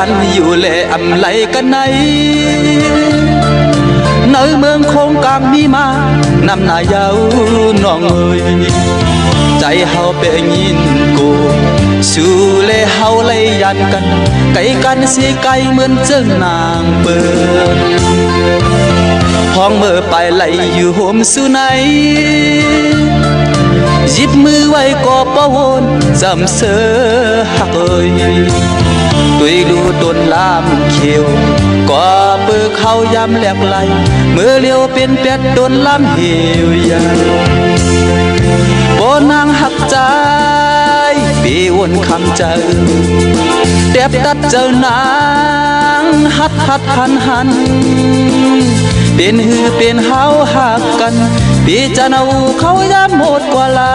กันอยู่แลอำไลกันไหนnơiเมืองคงกลางมีมานำหน้ายาวน้องเอ้ยใจเฮาเป็นยินกูสู่เลเฮาเลยยันกันไก่กันสิไก่เหมือนเจ้านางเปิดห้องเมื่อไปไหลอยู่โฮมสู่ไหนหยิบมือไว้ก็ป้วนจำเสือหักเอ้ยตุยดูต้นลามเขียวก็เปื้อเขายำแหลกไหลเมื่อเลี้ยวเป็นเป็ดต้นลามเหี่ยวยาโบนางหักใจปีวนคำเจอเด็บตัดเจ้านางหัดหันเป็นหือเป็นเฮาหักกันพี่จะเอาเขายำหมดกว่าลา